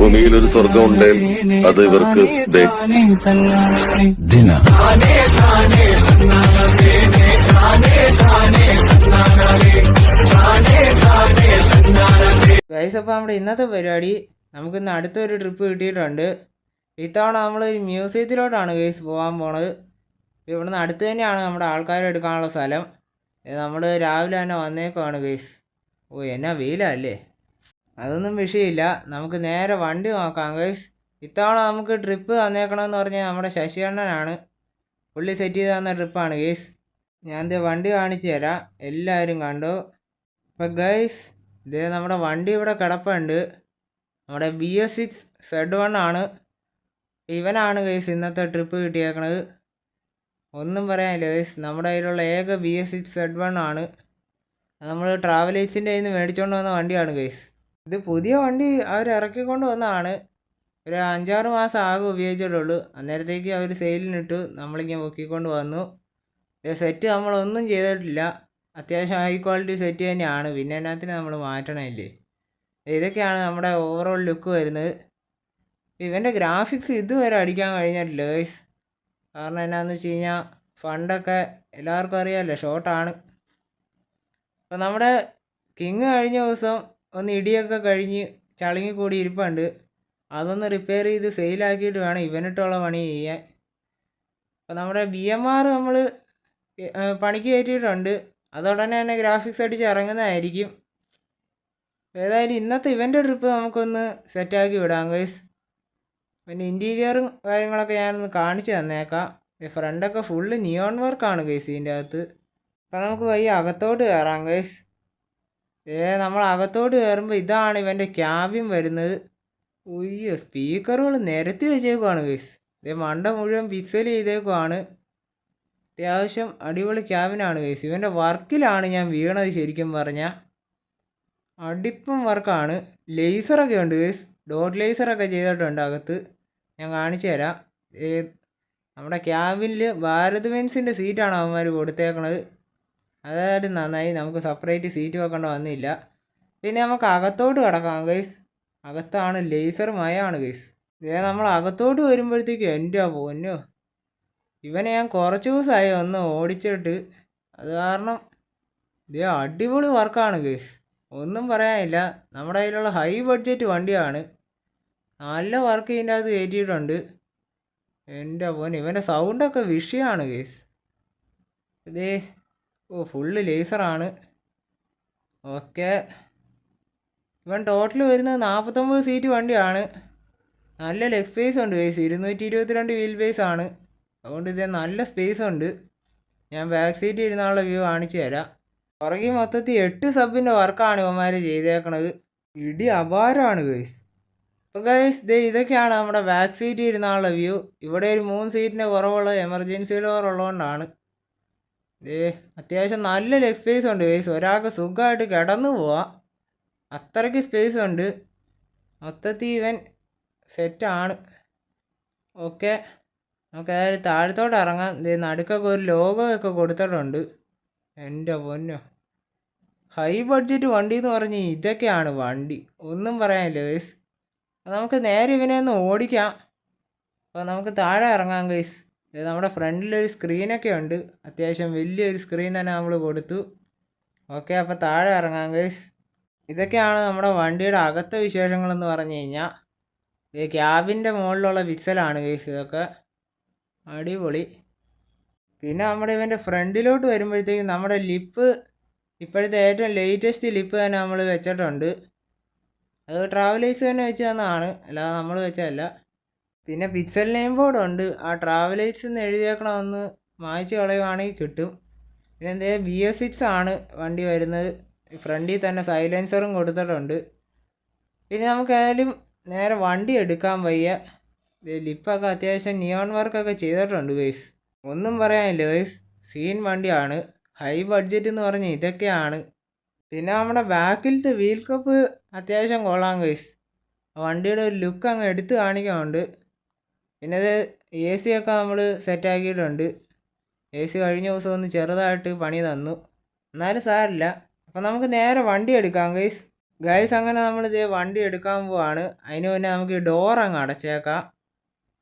ഭൂമിയിൽ ഒരു സ്വർഗം ഉണ്ടേൽ അത് ഇവർക്ക് ദിന ഗൈസ്. അപ്പോൾ നമ്മുടെ ഇന്നത്തെ പരിപാടി നമുക്കിന്ന് അടുത്തൊരു ട്രിപ്പ് കിട്ടിയിട്ടുണ്ട്. ഇത്തവണ നമ്മളൊരു മ്യൂസിയത്തിലോട്ടാണ് ഗൈസ് പോകാൻ പോണത്. ഇവിടുന്ന് അടുത്ത് തന്നെയാണ് നമ്മുടെ ആൾക്കാരെ എടുക്കാനുള്ള സ്ഥലം. നമ്മൾ രാവിലെ തന്നെ വന്നേക്കുവാണ് ഗൈസ്. ഓ എന്നാ വെയിലല്ലേ, അതൊന്നും വിഷയമില്ല. നമുക്ക് നേരെ വണ്ടി നോക്കാം ഗൈസ്. ഇത്തവണ നമുക്ക് ട്രിപ്പ് തന്നേക്കണമെന്ന് പറഞ്ഞാൽ നമ്മുടെ ശശികണ്ണനാണ്. പുള്ളി സെറ്റ് ചെയ്ത് തന്ന ട്രിപ്പാണ് ഗൈസ്. ഞാൻ ഇത് വണ്ടി കാണിച്ചു തരാം, എല്ലാവരും കണ്ടു. അപ്പം ഗൈസ് ഇത് നമ്മുടെ വണ്ടി ഇവിടെ കിടപ്പുണ്ട്. നമ്മുടെ BS6Z1 ആണ്. ഇവനാണ് ഗൈസ് ഇന്നത്തെ ട്രിപ്പ് കിട്ടിയേക്കണത്. ഒന്നും പറയാനില്ല ഗൈസ്, നമ്മുടെ കയ്യിലുള്ള ഏക BS6Z1 ആണ്. നമ്മൾ ട്രാവലേഴ്സിൻ്റെ കയ്യിൽ നിന്ന് മേടിച്ചുകൊണ്ട് വന്ന വണ്ടിയാണ് ഗൈസ്. ഇത് പുതിയ വണ്ടി അവർ ഇറക്കിക്കൊണ്ട് വന്നതാണ്. ഒരു 5-6 മാസം ആകെ ഉപയോഗിച്ചിട്ടുള്ളൂ. അന്നേരത്തേക്ക് അവർ സെയിലിനിട്ടു, നമ്മളിങ്ങനെ പൊക്കിക്കൊണ്ട് വന്നു. സെറ്റ് നമ്മളൊന്നും ചെയ്തിട്ടില്ല, അത്യാവശ്യം ഹൈ ക്വാളിറ്റി സെറ്റ് തന്നെയാണ്. പിന്നെ എന്നാത്തിന് നമ്മൾ മാറ്റണമില്ലേ. ഇതൊക്കെയാണ് നമ്മുടെ ഓവറോൾ ലുക്ക് വരുന്നത്. ഇവൻ്റെ ഗ്രാഫിക്സ് ഇതുവരെ അടിക്കാൻ കഴിഞ്ഞിട്ടില്ല ഗൈസ്. കാരണം എന്നാന്ന് വെച്ച് കഴിഞ്ഞാൽ ഫണ്ടൊക്കെ എല്ലാവർക്കും അറിയാമല്ലോ, ഷോർട്ടാണ്. അപ്പോൾ നമ്മുടെ കിങ് കഴിഞ്ഞ ദിവസം ഒന്ന് ഇടിയൊക്കെ കഴിഞ്ഞ് ചളുങ്ങിക്കൂടി ഇരിപ്പുണ്ട്. അതൊന്ന് റിപ്പയർ ചെയ്ത് സെയിലാക്കിയിട്ട് വേണം ഇവനിട്ടുള്ള പണി ചെയ്യാൻ. അപ്പോൾ നമ്മുടെ BMR നമ്മൾ പണിക്ക് കയറ്റിയിട്ടുണ്ട്. അതുടനെ തന്നെ ഗ്രാഫിക്സ് അടിച്ച് ഇറങ്ങുന്നതായിരിക്കും. ഏതായാലും ഇന്നത്തെ ഇവൻ്റെ ട്രിപ്പ് നമുക്കൊന്ന് സെറ്റാക്കി വിടാം ഗൈസ്. പിന്നെ ഇൻറ്റീരിയറും കാര്യങ്ങളൊക്കെ ഞാനൊന്ന് കാണിച്ചു തന്നേക്കാം. ഫ്രണ്ടൊക്കെ ഫുള്ള് നിയോൺ വർക്കാണ് ഗൈസ് ഇതിൻ്റെ അകത്ത്. അപ്പോൾ നമുക്ക് വയ്യ അകത്തോട്ട് കയറാം ഗൈസ്. നമ്മൾ അകത്തോട്ട് കയറുമ്പോൾ ഇതാണ് ഇവൻ്റെ ക്യാബിൻ വരുന്നത്. ഉയ്യോ, സ്പീക്കറുകൾ നിരത്തി വെച്ചേക്കുവാണ് ഗൈസ്. മണ്ട മുഴുവൻ പിക്സൽ ചെയ്തേക്കുവാണ്. അത്യാവശ്യം അടിപൊളി ക്യാബിനാണ് ഗൈസ്. ഇവൻ്റെ വർക്കിലാണ് ഞാൻ വീണത്. ശരിക്കും പറഞ്ഞാൽ അടിപ്പം വർക്കാണ്. ലേസറൊക്കെ ഉണ്ട് ഗൈസ്, ഡോട്ട് ലേസറൊക്കെ ചെയ്തിട്ടുണ്ട് അകത്ത്. ഞാൻ കാണിച്ചു തരാം. നമ്മുടെ ക്യാബിനിൽ ഭാരത് ബെൻസിൻ്റെ സീറ്റാണ് അവന്മാർ കൊടുത്തേക്കണത്. അതായത് നന്നായി, നമുക്ക് സെപ്പറേറ്റ് സീറ്റ് വെക്കേണ്ട വന്നില്ല. പിന്നെ നമുക്ക് അകത്തോട്ട് കിടക്കാം ഗൈസ്. അകത്താണ് ലേസർ മയാണ് ഗൈസ്. നമ്മൾ അകത്തോട്ട് വരുമ്പോഴത്തേക്കും എൻ്റെ പൊന്നോ, ഇവനെ ഞാൻ കുറച്ച് ദിവസമായി ഒന്ന് ഓടിച്ചിട്ട്. അത് കാരണം അടിപൊളി വർക്കാണ് ഗൈസ്, ഒന്നും പറയാനില്ല. നമ്മുടെ കയ്യിലുള്ള ഹൈ ബഡ്ജറ്റ് വണ്ടിയാണ്. നല്ല വർക്ക് ഇതിൻ്റെ അകത്ത് കയറ്റിയിട്ടുണ്ട്. എൻ്റെ പൊന്ന്, ഇവൻ്റെ സൗണ്ടൊക്കെ വിഷയമാണ് ഗൈസ്. ഫുള്ള് ലേസറാണ്. ഓക്കെ, ഇവൻ ടോട്ടൽ വരുന്നത് 49 സീറ്റ് വണ്ടിയാണ്. നല്ല ലെഗ് സ്പേസ് ഉണ്ട് ഗൈസ്. 222 വീൽ ബേസ് ആണ്. അതുകൊണ്ട് നല്ല സ്പേസ് ഉണ്ട്. ഞാൻ ബാക്ക് സീറ്റ് ഇരുന്നുള്ള വ്യൂ കാണിച്ചു തരാം. പുറകിൽ മൊത്തത്തിൽ 8 സബിൻ്റെ വർക്കാണ് ഇവന്മാർ ചെയ്തേക്കണത്. ഇടി അപാരമാണ് ഗൈസ്. അപ്പോൾ ഗൈസ് ഇതൊക്കെയാണ് നമ്മുടെ ബാക്ക് സീറ്റ് ഇരുന്നുള്ള വ്യൂ. ഇവിടെ ഒരു 3 സീറ്റിൻ്റെ കുറവുള്ള എമർജൻസി ഡോർ ഉള്ളതുകൊണ്ടാണ്. അത്യാവശ്യം നല്ല ലെഗ് സ്പേസ് ഉണ്ട് ഗൈസ്. ഒരാൾക്ക് സുഖമായിട്ട് കിടന്നു പോവാം, അത്രയ്ക്ക് സ്പേസ് ഉണ്ട്. മൊത്തത്തിൽ ഇവൻ സെറ്റാണ്. ഓക്കെ, നമുക്ക് അതായത് താഴത്തോട്ട് ഇറങ്ങാം. നടുക്കൊക്കെ ഒരു ലോഗോ ഒക്കെ കൊടുത്തിട്ടുണ്ട്. എൻ്റെ പൊന്നോ, ഹൈ ബഡ്ജറ്റ് വണ്ടി എന്ന് പറഞ്ഞ് ഇതൊക്കെയാണ് വണ്ടി, ഒന്നും പറയാനില്ല ഗൈസ്. നമുക്ക് നേരെ ഇവനെ ഒന്ന് ഓടിക്കാം. അപ്പോൾ നമുക്ക് താഴെ ഇറങ്ങാം ഗൈസ്. നമ്മുടെ ഫ്രണ്ടിലൊരു സ്ക്രീനൊക്കെ ഉണ്ട്, അത്യാവശ്യം വലിയൊരു സ്ക്രീൻ തന്നെ നമ്മൾ കൊടുത്തു. ഓക്കെ, അപ്പോൾ താഴെ ഇറങ്ങാം ഗൈസ്. ഇതൊക്കെയാണ് നമ്മുടെ വണ്ടിയുടെ അകത്തെ വിശേഷങ്ങളെന്ന് പറഞ്ഞു കഴിഞ്ഞാൽ. ക്യാബിൻ്റെ മുകളിലുള്ള പിക്സലാണ് ഗൈസ് ഇതൊക്കെ. അടിപൊളി. പിന്നെ നമ്മുടെ ഇവൻ്റെ ഫ്രണ്ടിലോട്ട് വരുമ്പോഴത്തേക്കും നമ്മുടെ ലിപ്പ് ഇപ്പോഴത്തെ ഏറ്റവും ലേറ്റസ്റ്റ് ലിപ്പ് തന്നെ നമ്മൾ വെച്ചിട്ടുണ്ട്. അത് ട്രാവലേഴ്സ് തന്നെ വെച്ച് തന്നതാണ്, അല്ലാതെ നമ്മൾ വെച്ചതല്ല. പിന്നെ പിക്സൽ നെയിം ബോർഡ് ഉണ്ട്. ആ ട്രാവലേഴ്സ് എന്ന് എഴുതിയേക്കണമെന്ന് മായ്ച്ച് കളയുവാണെങ്കിൽ കിട്ടും. പിന്നെ BS6 ആണ് വണ്ടി വരുന്നത്. ഫ്രണ്ടിൽ തന്നെ സൈലൻസറും കൊടുത്തിട്ടുണ്ട്. പിന്നെ നമുക്ക് ഏതായാലും നേരെ വണ്ടി എടുക്കാൻ വയ്യ. ലിപ്പൊക്കെ അത്യാവശ്യം നിയോൺ വർക്കൊക്കെ ചെയ്തിട്ടുണ്ട് ഗൈസ്. ഒന്നും പറയാനില്ല ഗൈസ്, സീൻ വണ്ടിയാണ്. ഹൈ ബഡ്ജറ്റ് എന്ന് പറഞ്ഞ് ഇതൊക്കെയാണ്. പിന്നെ നമ്മുടെ ബാക്കിലത്തെ വീൽ കപ്പ് അത്യാവശ്യം കൊള്ളാം ഗൈസ്. വണ്ടിയുടെ ഒരു ലുക്ക് അങ്ങ് എടുത്ത് കാണിക്കുന്നുണ്ട്. പിന്നെ AC ഒക്കെ നമ്മൾ സെറ്റാക്കിയിട്ടുണ്ട്. AC കഴിഞ്ഞ ദിവസം ഒന്ന് ചെറുതായിട്ട് പണി തന്നു, എന്നാലും സാരമില്ല. അപ്പോൾ നമുക്ക് നേരെ വണ്ടി എടുക്കാം ഗൈസ്. ഗൈസ് അങ്ങനെ നമ്മളിതേ വണ്ടി എടുക്കാൻ പോവാണ്. അതിന് മുന്നേ നമുക്ക് ഈ ഡോർ അങ്ങ് അടച്ചേക്കാം.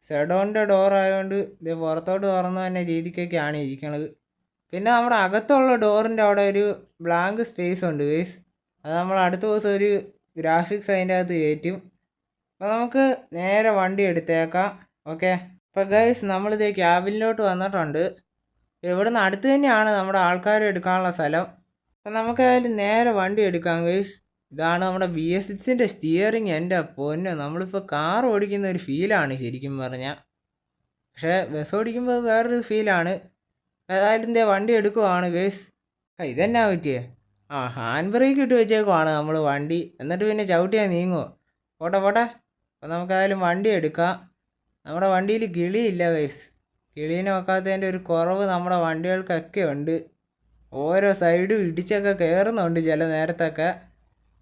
സെഡോണിൻ്റെ ഡോർ ആയതുകൊണ്ട് ഇത് പുറത്തോട്ട് തുറന്നു തന്നെ രീതിക്കൊക്കെയാണ് ഇരിക്കണത്. പിന്നെ നമ്മുടെ അകത്തുള്ള ഡോറിൻ്റെ അവിടെ ഒരു ബ്ലാങ്ക് സ്പേസ് ഉണ്ട് ഗൈസ്. അത് നമ്മൾ അടുത്ത ദിവസം ഒരു ഗ്രാഫിക്സ് അതിൻ്റെ അകത്ത് കയറ്റും. അപ്പോൾ നമുക്ക് നേരെ വണ്ടി എടുത്തേക്കാം. ഓക്കെ, അപ്പോൾ ഗൈസ് നമ്മളിത് ക്യാബിനിലോട്ട് വന്നിട്ടുണ്ട്. ഇവിടുന്ന് അടുത്ത് തന്നെയാണ് നമ്മുടെ ആൾക്കാരെ എടുക്കാനുള്ള സ്ഥലം. അപ്പം നമുക്ക് അതിൽ നേരെ വണ്ടി എടുക്കാം ഗൈസ്. ഇതാണ് നമ്മുടെ BS6-ൻ്റെ സ്റ്റിയറിങ്. എൻ്റെ പൊന്നോ, നമ്മളിപ്പോൾ കാർ ഓടിക്കുന്ന ഒരു ഫീലാണ് ശരിക്കും പറഞ്ഞാൽ. പക്ഷേ ബസ് ഓടിക്കുമ്പോൾ വേറൊരു ഫീലാണ്. ഏതായാലും വണ്ടി എടുക്കുവാണ് ഗൈസ്. ഇതെന്നാ പറ്റിയേ? ഹാൻഡ് ബ്രേക്ക് ഇട്ട് വെച്ചേക്കുവാണ് നമ്മൾ വണ്ടി. എന്നിട്ട് പിന്നെ ചവിട്ടിയാൽ നീങ്ങുമോ? പോട്ടെ പോട്ടെ. അപ്പോൾ നമുക്കായാലും വണ്ടി എടുക്കാം. നമ്മുടെ വണ്ടിയിൽ കിളിയില്ല ഗൈസ്. കിളീനെ വെക്കാത്തതിൻ്റെ ഒരു കുറവ് നമ്മുടെ വണ്ടികൾക്കൊക്കെ ഉണ്ട്. ഓരോ സൈഡും ഇടിച്ചൊക്കെ കയറുന്നുണ്ട് ചില നേരത്തൊക്കെ.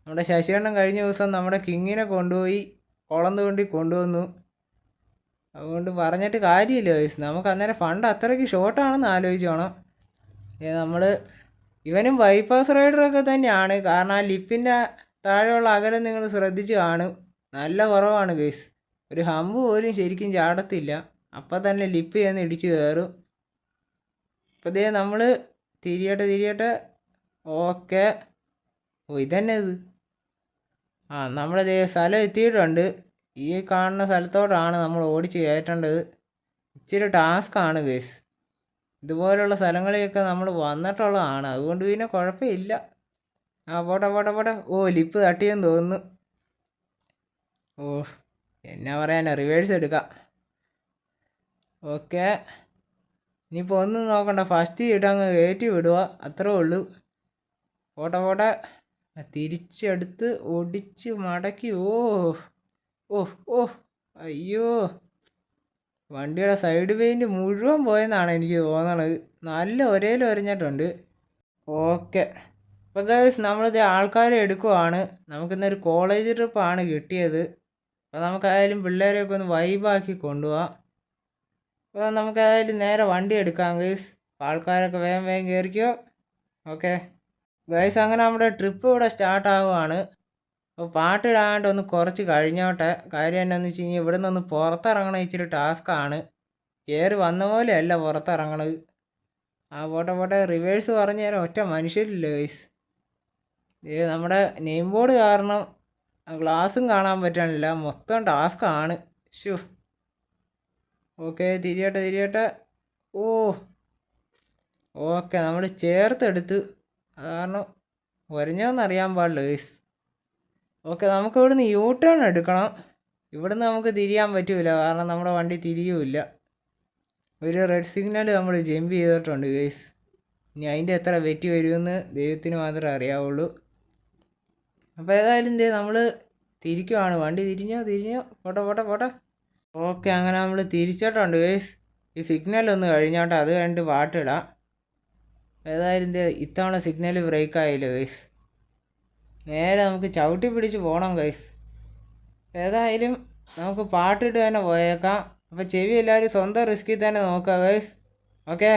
നമ്മുടെ ശശികണ്ഠൻ കഴിഞ്ഞ ദിവസം നമ്മുടെ കിങ്ങിനെ കൊണ്ടുപോയി കുളം തോണ്ടി കൊണ്ടുവന്നു. അതുകൊണ്ട് പറഞ്ഞിട്ട് കാര്യമില്ല ഗൈസ്. നമുക്ക് അന്നേരം ഫണ്ട് അത്രയ്ക്ക് ഷോർട്ടാണെന്ന് ആലോചിച്ചോണം. നമ്മൾ ഇവനും ബൈപ്പാസ് റൈഡറൊക്കെ തന്നെയാണ്. കാരണം ആ ലിപ്പിൻ്റെ താഴെയുള്ള അകലം നിങ്ങൾ ശ്രദ്ധിച്ച് കാണും, നല്ല കുറവാണ് ഗൈസ്. ഒരു ഹമ്പ് പോലും ശരിക്കും ചാടത്തില്ല. അപ്പം തന്നെ ലിപ്പ് ചെന്ന് ഇടിച്ച് കയറും. അപ്പോൾ നമ്മൾ തിരിയട്ടെ. ഓക്കെ. ഇതന്നെ ഇത്. നമ്മുടെ സ്ഥലം എത്തിയിട്ടുണ്ട്. ഈ കാണുന്ന സ്ഥലത്തോട്ടാണ് നമ്മൾ ഓടിച്ച് കയറ്റേണ്ടത്. ഇച്ചിരി ടാസ്ക്കാണ് ഗൈസ്. ഇതുപോലുള്ള സ്ഥലങ്ങളിലൊക്കെ നമ്മൾ വന്നിട്ടുള്ളതാണ്. അതുകൊണ്ട് പിന്നെ കുഴപ്പമില്ല. പോട്ടെ. ലിപ്പ് തട്ടിയെന്ന് തോന്നുന്നു. എന്നാ പറയാനാ, റിവേഴ്സ് എടുക്കാം. ഓക്കെ, ഇനിയിപ്പോൾ ഒന്നും നോക്കണ്ട, ഫസ്റ്റ് ഇട്ടങ്ങ് കയറ്റി വിടുക, അത്രേ ഉള്ളൂ. പോട്ടെ. തിരിച്ചെടുത്ത് ഒടിച്ച് മടക്കി. അയ്യോ, വണ്ടിയുടെ സൈഡ് പെയിൻറ്റ് മുഴുവൻ പോയെന്നാണ് എനിക്ക് തോന്നണത്. നല്ല ഒരേലും ഒരഞ്ഞിട്ടുണ്ട്. ഓക്കെ, അപ്പോൾ ഗൈസ് നമ്മളിത് ആൾക്കാരെ എടുക്കുവാണ്. നമുക്കിന്നൊരു കോളേജ് ട്രിപ്പാണ് കിട്ടിയത്. അപ്പോൾ നമുക്കായാലും പിള്ളേരെയൊക്കെ ഒന്ന് വൈബാക്കി കൊണ്ടുപോകാം. അപ്പോൾ നമുക്കതായാലും നേരെ വണ്ടി എടുക്കാം ഗൈസ്. അപ്പോൾ ആൾക്കാരൊക്കെ വേഗം കയറിക്കോ. ഓക്കെ ഗൈസ്, അങ്ങനെ നമ്മുടെ ട്രിപ്പ് ഇവിടെ സ്റ്റാർട്ടാകുവാണ്. അപ്പോൾ പാട്ടിടാണ്ട് ഒന്ന് കുറച്ച് കഴിഞ്ഞോട്ടെ. കാര്യം എന്താണെന്ന് വെച്ച് കഴിഞ്ഞാൽ ഇവിടെ നിന്നൊന്ന് പുറത്തിറങ്ങണ ഇച്ചിരി ടാസ്ക്കാണ്. കയറി വന്ന പോലെയല്ല പുറത്തിറങ്ങണത്. പോട്ടെ. റിവേഴ്സ് പറഞ്ഞു തരാൻ ഒറ്റ മനുഷ്യരില്ല ഗൈസ്. നമ്മുടെ നെയിം ബോർഡ് കാരണം ഗ്ലാസും കാണാൻ പറ്റണില്ല. മൊത്തം ടാസ്ക്കാണ്. ഓക്കെ, തിരിയട്ടെ. ഓക്കെ, നമ്മൾ ചേർത്തെടുത്ത്. കാരണം ഒരഞ്ഞോന്നറിയാൻ പാടില്ല ഗൈസ്. ഓക്കെ, നമുക്ക് ഇവിടുന്ന് U-ടേൺ എടുക്കണം. ഇവിടുന്ന് നമുക്ക് തിരിയാൻ പറ്റില്ല, കാരണം നമ്മുടെ വണ്ടി തിരിയുമില്ല. ഒരു റെഡ് സിഗ്നൽ നമ്മൾ ജമ്പ് ചെയ്തിട്ടുണ്ട് ഗൈസ്. ഇനി അതിൻ്റെ എത്ര വെറ്റി വരുമെന്ന് ദൈവത്തിന് മാത്രമേ അറിയാവുള്ളൂ. അപ്പോൾ ഏതായാലും നമ്മൾ തിരിക്കുവാണ്. വണ്ടി തിരിഞ്ഞോ. പോട്ടെ. ഓക്കെ, അങ്ങനെ നമ്മൾ തിരിച്ചിട്ടുണ്ട് ഗൈസ്. ഈ സിഗ്നലൊന്ന് കഴിഞ്ഞോട്ടെ, അത് കഴിഞ്ഞിട്ട് പാട്ടിടാം. ഏതായാലും ഇത്തവണ സിഗ്നൽ ബ്രേക്ക് ആയില്ല ഗൈസ്. നേരെ നമുക്ക് ചവിട്ടി പിടിച്ച് പോകണം ഗൈസ്. ഏതായാലും നമുക്ക് പാട്ടിട്ട് തന്നെ പോയേക്കാം. അപ്പോൾ ചെവി എല്ലാവരും സ്വന്തം റിസ്കിൽ തന്നെ നോക്കുക ഗൈസ്. ഓക്കെ,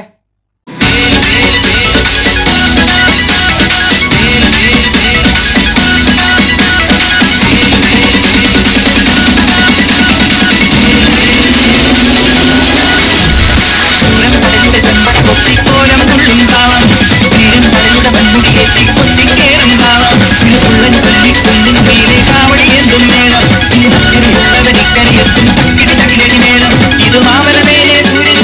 ഇത് മാമല മേലെ സൂര്യൻ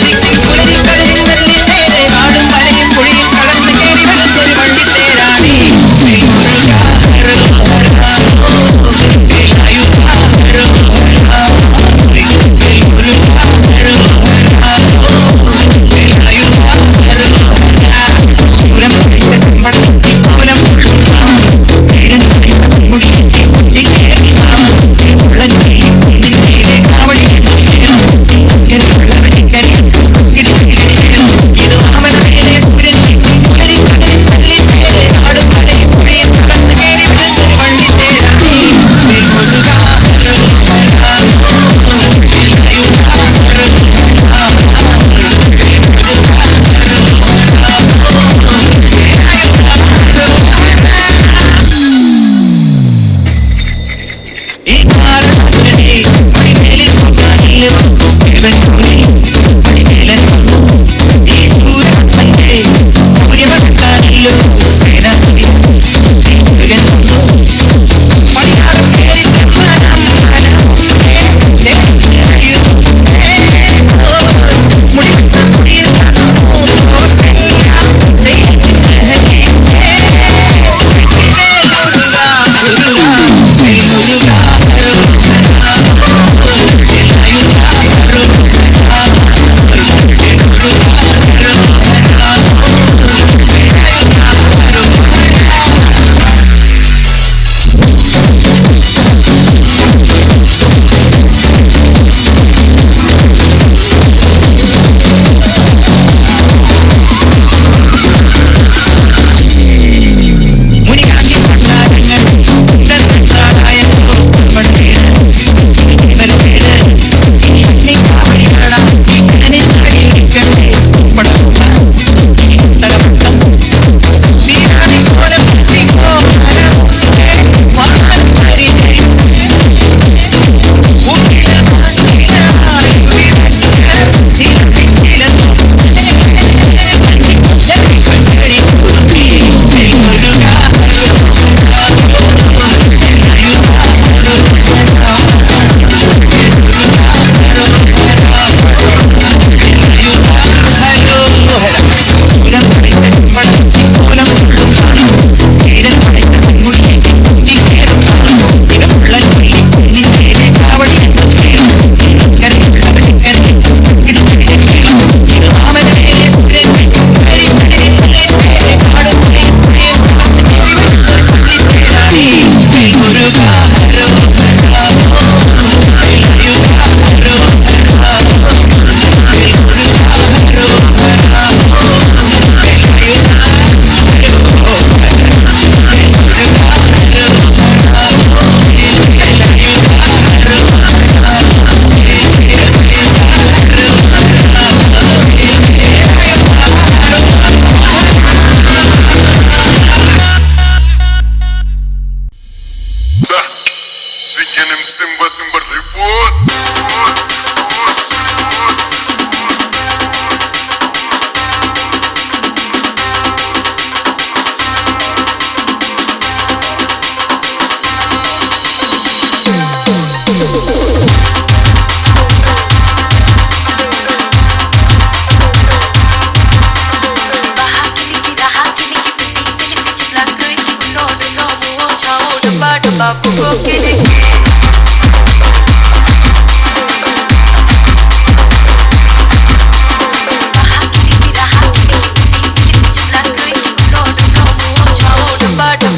बाबू को के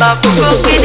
बाबू को के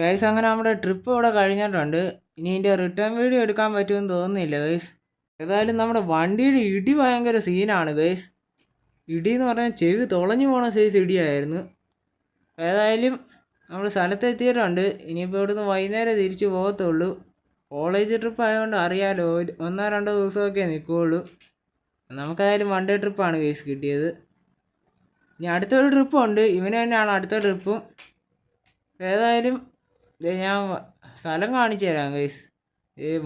ഗൈസ് അങ്ങനെ നമ്മുടെ ട്രിപ്പ് ഇവിടെ കഴിഞ്ഞിട്ടുണ്ട്. ഇനി ഇതിൻ്റെ റിട്ടേൺ വീഡിയോ എടുക്കാൻ പറ്റുമെന്ന് തോന്നുന്നില്ല ഗൈസ്. ഏതായാലും നമ്മുടെ വണ്ടിയുടെ ഇടി ഭയങ്കര സീനാണ് ഗൈസ്. ഇടി എന്ന് പറഞ്ഞാൽ ചെവി തുളഞ്ഞു പോണ സൈസ് ഇടിയായിരുന്നു. ഏതായാലും നമ്മൾ സ്ഥലത്തെത്തിയിട്ടുണ്ട്. ഇനിയിപ്പോൾ ഇവിടുന്ന് വൈകുന്നേരം തിരിച്ച് പോകത്തുള്ളൂ. കോളേജ് ട്രിപ്പ് ആയതുകൊണ്ട് അറിയാലോ, 1-2 ദിവസമൊക്കെ നിൽക്കുകയുള്ളൂ. നമുക്കേതായാലും 1 ഡേ ട്രിപ്പാണ് ഗൈസ് കിട്ടിയത്. ഇനി അടുത്തൊരു ട്രിപ്പുണ്ട്, ഇവന് തന്നെയാണ് അടുത്ത ട്രിപ്പും. ഏതായാലും ഞാൻ സ്ഥലം കാണിച്ചു തരാം ഗൈസ്.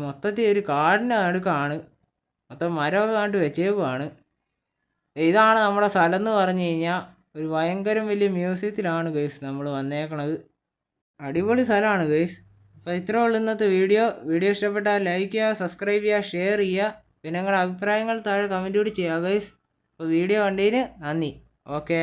മൊത്തത്തിൽ ഒരു കാടിൻ്റെ നടുക്കാണ്, മൊത്തം മരമൊക്കെ കണ്ട് വെച്ചേക്കുവാണ്. ഇതാണ് നമ്മുടെ സ്ഥലം എന്ന് പറഞ്ഞു കഴിഞ്ഞാൽ ഒരു ഭയങ്കരം വലിയ മ്യൂസിയത്തിലാണ് ഗൈസ് നമ്മൾ വന്നേക്കണത്. അടിപൊളി സ്ഥലമാണ് ഗൈസ്. അപ്പോൾ ഇത്രേ ഉള്ളൂ ഇന്നത്തെ വീഡിയോ. ഇഷ്ടപ്പെട്ടാൽ ലൈക്ക് ചെയ്യുക, സബ്സ്ക്രൈബ് ചെയ്യുക, ഷെയർ ചെയ്യുക. പിന്നെ നിങ്ങളുടെ അഭിപ്രായങ്ങൾ താഴെ കമൻറ്റ് കൂടി ചെയ്യുക ഗൈസ്. അപ്പോൾ വീഡിയോ കണ്ടതിന് നന്ദി. ഓക്കേ.